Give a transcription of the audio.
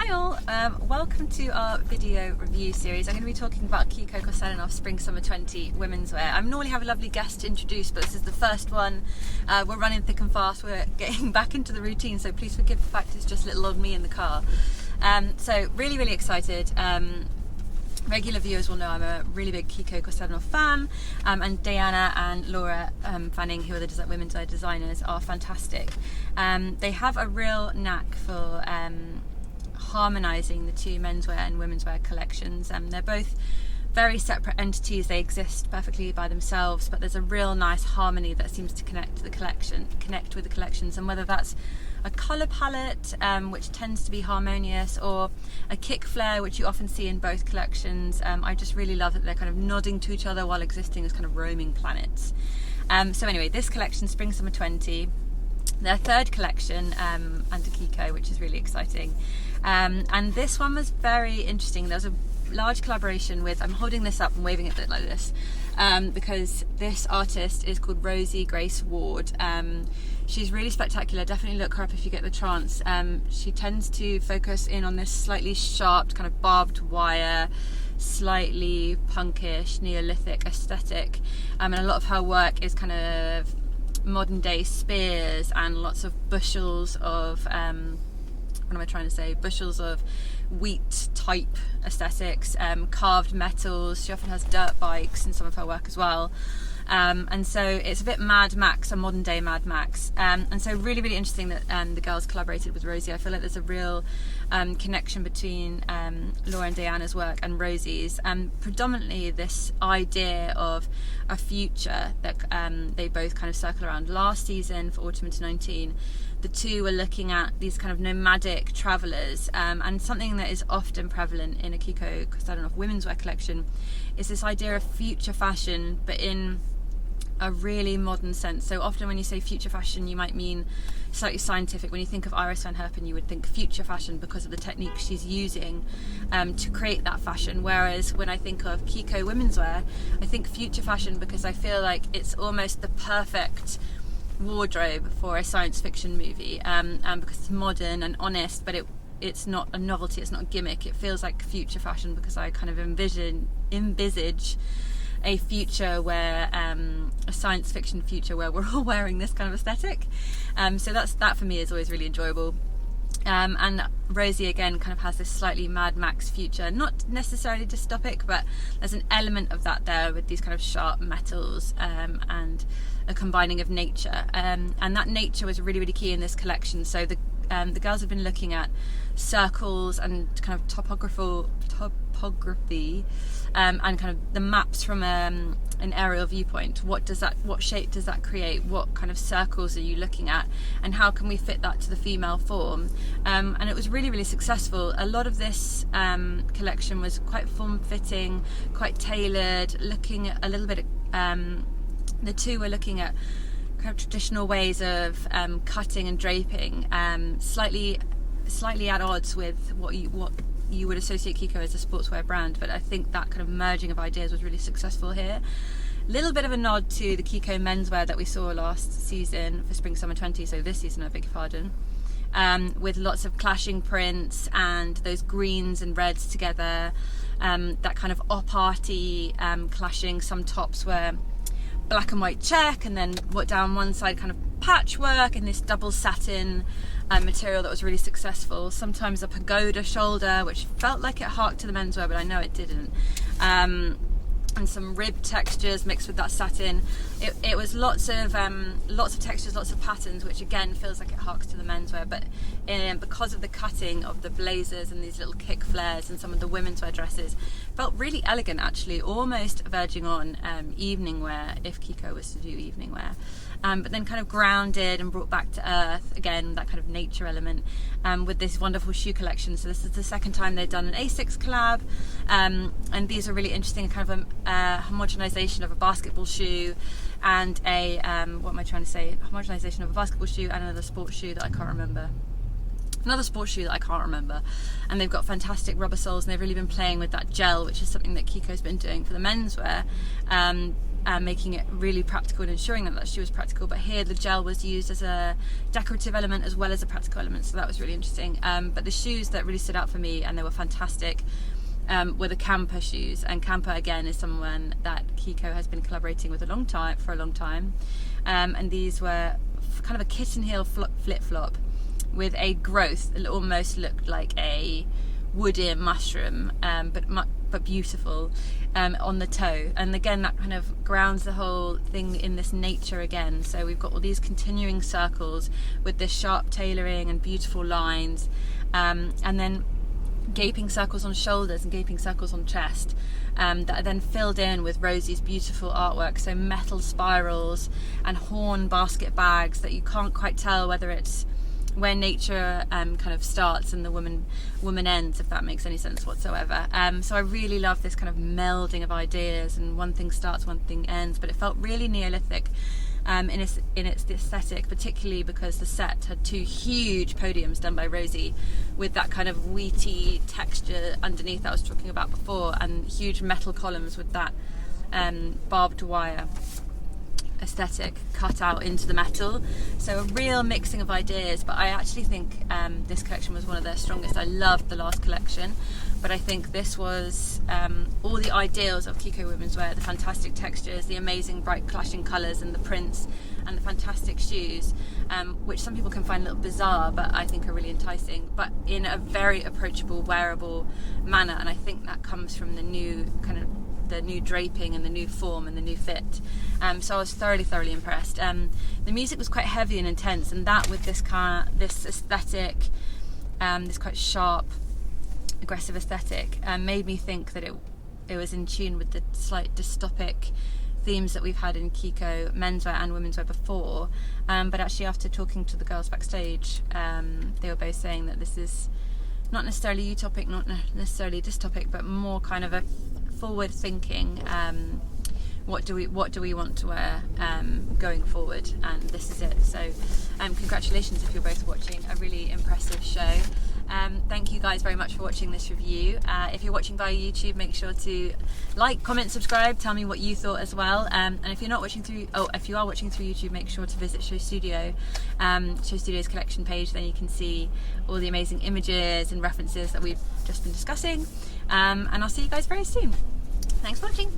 Hi all, welcome to our video review series. I'm going to be talking about Kiko Kostadinov Spring Summer 20 Womenswear. I normally have a lovely guest to introduce, but this is the first one. We're running thick and fast, we're getting back into the routine, so please forgive the fact it's just little old me in the car. So really excited. Regular viewers will know I'm a really big Kiko Kostadinov fan, and Deanna and Laura Fanning, who are the womenswear designers, are fantastic. They have a real knack for harmonising the two menswear and womenswear collections. They're both very separate entities, they exist perfectly by themselves, but there's a real nice harmony that seems to connect with the collections, and whether that's a colour palette which tends to be harmonious, or a kick flare which you often see in both collections. I just really love that they're kind of nodding to each other while existing as kind of roaming planets. So anyway, this collection, Spring Summer 20, their third collection under Kiko, which is really exciting. And this one was very interesting. There was a large collaboration with, I'm holding this up and waving it like this, because this artist is called Rosie Grace Ward. She's really spectacular, definitely look her up if you get the chance. She tends to focus in on this slightly sharp, kind of barbed wire, slightly punkish, Neolithic aesthetic, and a lot of her work is kind of modern day spears and lots of bushels of bushels of wheat type aesthetics, carved metals. She often has dirt bikes in some of her work as well, and so it's a bit Mad Max, a modern day Mad Max, and so really interesting that the girls collaborated with Rosie. I feel like there's a real connection between Laura and Deanna's work and Rosie's, and predominantly this idea of a future that they both kind of circle around. Last season for autumn 2019, the two were looking at these kind of nomadic travellers, and something that is often prevalent in a Kiko Kostadinov womenswear collection is this idea of future fashion, but in a really modern sense. So often when you say future fashion, you might mean slightly scientific. When you think of Iris van Herpen, you would think future fashion because of the techniques she's using to create that fashion. Whereas when I think of Kiko womenswear, I think future fashion because I feel like it's almost the perfect wardrobe for a science fiction movie, and because it's modern and honest, but it's not a novelty, it's not a gimmick. It feels like future fashion because I kind of envisage a future where a science fiction future where we're all wearing this kind of aesthetic. So that for me is always really enjoyable. And Rosie again kind of has this slightly Mad Max future, not necessarily dystopic, but there's an element of that there with these kind of sharp metals and a combining of nature, and that nature was really key in this collection. So the girls have been looking at circles and kind of topography, and kind of the maps from an aerial viewpoint. What shape does that create? What kind of circles are you looking at, and how can we fit that to the female form? And it was really successful. A lot of this collection was quite form-fitting, quite tailored, looking at a little bit at, the two were looking at kind of traditional ways of cutting and draping, slightly at odds with what you would associate Kiko as a sportswear brand, but I think that kind of merging of ideas was really successful here. Little bit of a nod to the Kiko menswear that we saw last season for Spring Summer 20, so this season, I beg your pardon, with lots of clashing prints and those greens and reds together, that kind of op-arty clashing. Some tops were black and white check, and then what down one side kind of patchwork and this double satin material that was really successful. Sometimes a pagoda shoulder, which felt like it harked to the menswear, but I know it didn't. And some rib textures mixed with that satin. It was lots of textures, lots of patterns, which again feels like it harks to the menswear, but because of the cutting of the blazers and these little kick flares and some of the women's wear dresses, felt really elegant actually, almost verging on evening wear if Kiko was to do evening wear. But then kind of grounded and brought back to earth, again that kind of nature element, with this wonderful shoe collection. So this is the second time they've done an Asics collab, and these are really interesting, kind of a homogenization of a basketball shoe and a homogenization of a basketball shoe and another sports shoe that I can't remember. another sports shoe that I can't remember. And they've got fantastic rubber soles, and they've really been playing with that gel, which is something that Kiko's been doing for the menswear, making it really practical and ensuring that that shoe was practical. But here the gel was used as a decorative element as well as a practical element, so that was really interesting. But the shoes that really stood out for me, and they were fantastic, were the Camper shoes. And Camper, again, is someone that Kiko has been collaborating with for a long time. And these were kind of a kitten heel flip-flop with a growth that almost looked like a woody mushroom, but beautiful, on the toe. And again, that kind of grounds the whole thing in this nature again. So we've got all these continuing circles with this sharp tailoring and beautiful lines, and then gaping circles on shoulders and gaping circles on chest, that are then filled in with Rosie's beautiful artwork. So metal spirals and horn basket bags that you can't quite tell whether it's where nature kind of starts and the woman ends, if that makes any sense whatsoever. So I really love this kind of melding of ideas, and one thing starts, one thing ends, but it felt really Neolithic in its aesthetic, particularly because the set had 2 huge podiums done by Rosie with that kind of wheaty texture underneath that I was talking about before, and huge metal columns with that barbed wire aesthetic cut out into the metal. So a real mixing of ideas, but I actually think this collection was one of their strongest. I loved the last collection, but I think this was all the ideals of Kiko Womenswear: the fantastic textures, the amazing bright clashing colours, and the prints, and the fantastic shoes, which some people can find a little bizarre, but I think are really enticing, but in a very approachable, wearable manner. And I think that comes from the new draping and the new form and the new fit. So I was thoroughly impressed. The music was quite heavy and intense, and that with this aesthetic, this quite sharp, aggressive aesthetic, made me think that it was in tune with the slight dystopic themes that we've had in Kiko menswear and womenswear before. But actually, after talking to the girls backstage, they were both saying that this is not necessarily utopic, not necessarily dystopic, but more kind of a forward thinking, what do we want to wear going forward, and this is it. So congratulations if you're both watching a really impressive show. Thank you guys very much for watching this review. If you're watching via YouTube, make sure to like, comment, subscribe, tell me what you thought as well. And if you are watching through YouTube, make sure to visit SHOWstudio, SHOWstudio's collection page. Then you can see all the amazing images and references that we've just been discussing. And I'll see you guys very soon. Thanks for watching.